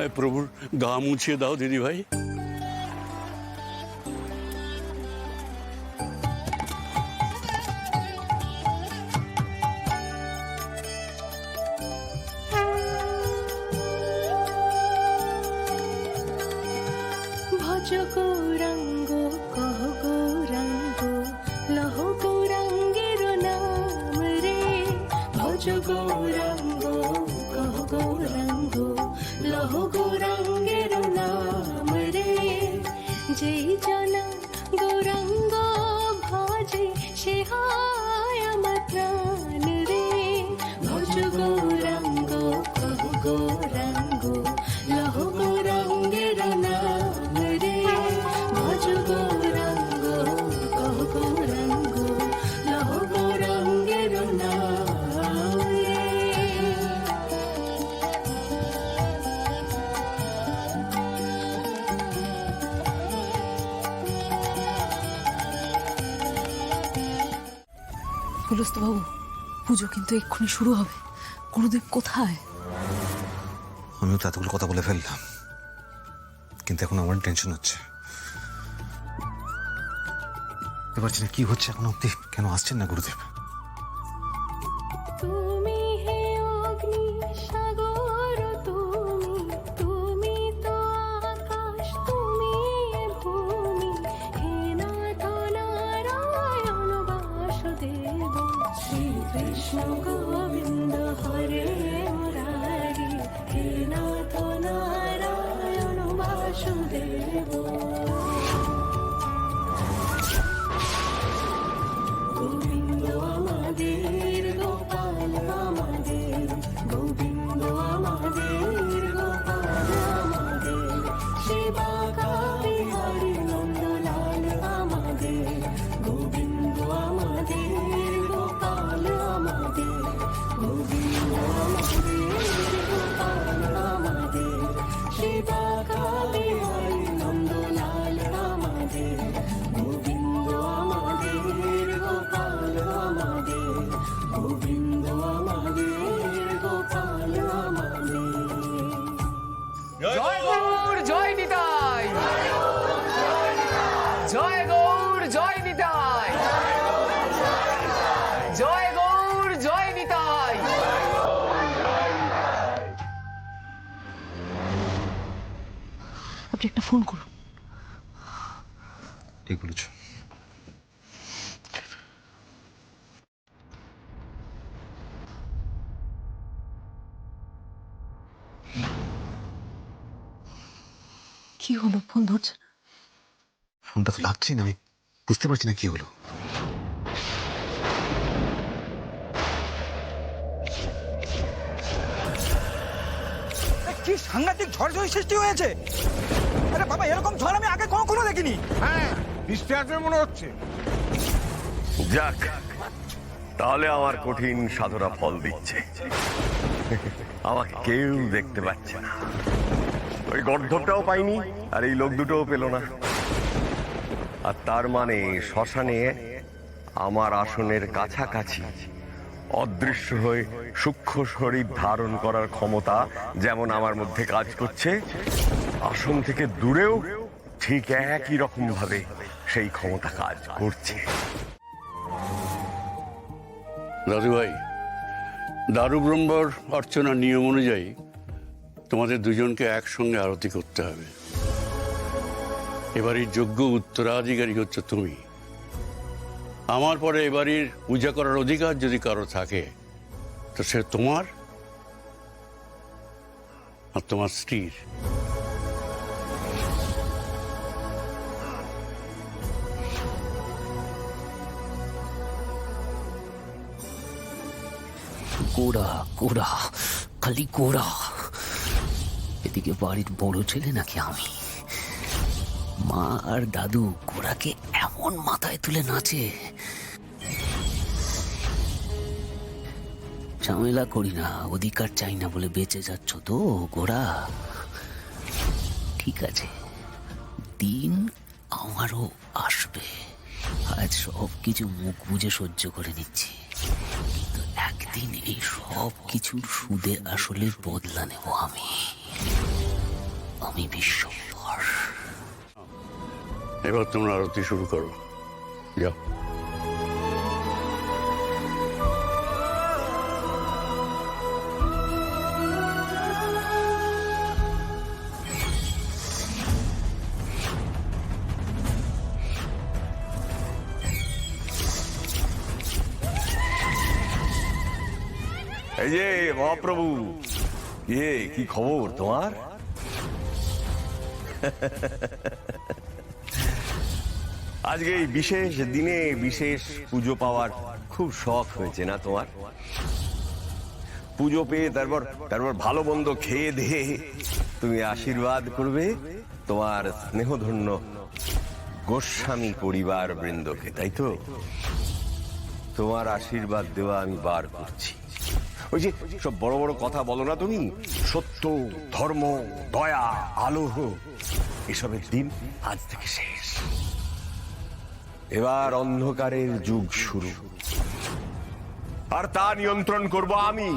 আমায় প্রভুর গা মুছিয়ে দাও দিদি ভাই। ভজ গৌরাঙ্গ কহ গৌরাঙ্গ লহ গৌরাঙ্গের নাম রে। ভজ গৌরাঙ্গ কহ গৌরাঙ্গ লহ গৌরাঙ্গের নাম রে। যেই জনা গৌরাঙ্গ ভজে সে হয় আমার প্রাণ রে। ভজ গৌরাঙ্গ কহ গৌরাঙ্গ লহ গৌরাঙ্গের নাম রে। ভজ গৌরাঙ্গ কহ গৌরাঙ্গ লহ গৌরাঙ্গের নাম রে। গুলস্ত বাবু, পুজো কিন্তু এক্ষুনি শুরু হবে। গুরুদেব কোথায়? আমিও তো এতগুলো কথা বলে ফেললাম, কিন্তু এখন আমার টেনশন হচ্ছে। বুঝতে পারছি না কি হচ্ছে এখন অব্দি, কেন আসছেন না গুরুদেব? তুমি হে অগ্নি সাগর তুমি, তুমি তো আকাশ তুমি ভূমি। হে নাথ নারায়ণ বাসুদেব, শ্রীকৃষ্ণ গোবিন্দ হরে মুরারি। হে নাথ নারায়ণ বাসুদেব। গোবিন্দ আমাদের গোপাল আমাদের, গোবিন্দ আমাদের গোপাল আমাদের। সেবা কাপি হরি নন্দলাল আমাদের, গোবিন্দ আমাদের গোপাল আমাদের। গোবিন্দ আমাদের গোপাল আমাদের, সেবা কাপি হরি নন্দলাল আমাদের। গোবিন্দ আমাদের গোপাল আমাদের, গোবিন্দ আমাদের গোপাল আমাদের। জয় গৌর জয় নিতাই, জয় গৌর জয় নিতাই, জয় গৌর জয় নিতাই। আপনি একটা ফোন করুন। ঠিক বলেছ। কি হলো, ফোন ধরছে না? ফোনটা তো লাগছেই না, আমি বুঝতে পারছি না কি হলো। কি সাংঘাতিক ঝড় সৃষ্টি হয়েছে! আরে বাবা, এরকম ঝড় আমি আগে কখনো দেখিনি। হ্যাঁ, বৃষ্টি আসবে মনে হচ্ছে। যাক, তাহলে আমার কঠিন সাধনা ফল দিচ্ছে। আমাকে কেউ দেখতে পাচ্ছে না, ওই গর্ধবটাও পাইনি, আর এই লোক দুটোও পেল না। আর তার মানে শ্মশানে আমার আসনের কাছাকাছি অদৃশ্য হয়ে সূক্ষ্ম শরীর ধারণ করার ক্ষমতা যেমন আমার মধ্যে কাজ করছে, আসন থেকে দূরেও ঠিক একই রকম ভাবে সেই ক্ষমতা কাজ করছে। দাদু ভাই, দারু ব্রহ্মর অর্চনার নিয়ম অনুযায়ী তোমাদের দুজনকে একসঙ্গে আরতি করতে হবে। এবারের যোগ্য উত্তরাধিকারী হচ্ছে তুমি। আমার পরে এবারের পূজা করার অধিকার যদি কারো থাকে তো সে তোমার আর তোমার স্ত্রীর। গোড়া গোড়া, খালি গোড়া। এদিকে বাড়ির বড় ছেলে নাকি আমি? মা আর দাদু গোড়াকে এমন মাথায় তুলে নাচে। ঝামেলা করি না, অধিকার চাই না বলে বেঁচে যাচ্ছ তো গোড়া? ঠিক আছে, দিন আমারও আসবে। আজ সব কিছু মুখ বুজে সহ্য করে নিচ্ছি, কিন্তু একদিন এই সব কিছুর সুদে আসলে বদলা নেব আমি। আমি বিশ্বম্ভর। এবার তোমরা আরতি শুরু করো, যাও। এই যে মহাপ্রভু, কি খবর তোমার? আজকে এই বিশেষ দিনে বিশেষ পুজো পাওয়ার খুব শখ হয়েছে না তোমার? পুজো পেয়ে তারপর ভালো মন্দ খেয়ে দিয়ে তুমি আশীর্বাদ করবে তোমার স্নেহধন্য গোস্বামী পরিবার বৃন্দকে, তাই তো? তোমার আশীর্বাদ দেওয়া আমি বার করছি। ওই যে সব বড় বড় কথা বলো না তুমি, সত্য, ধর্ম, দয়া, আলো, এসবের দিন আজ থেকে শেষ। এবার অন্ধকারের যুগ শুরু, আর তা নিয়ন্ত্রণ করব আমি।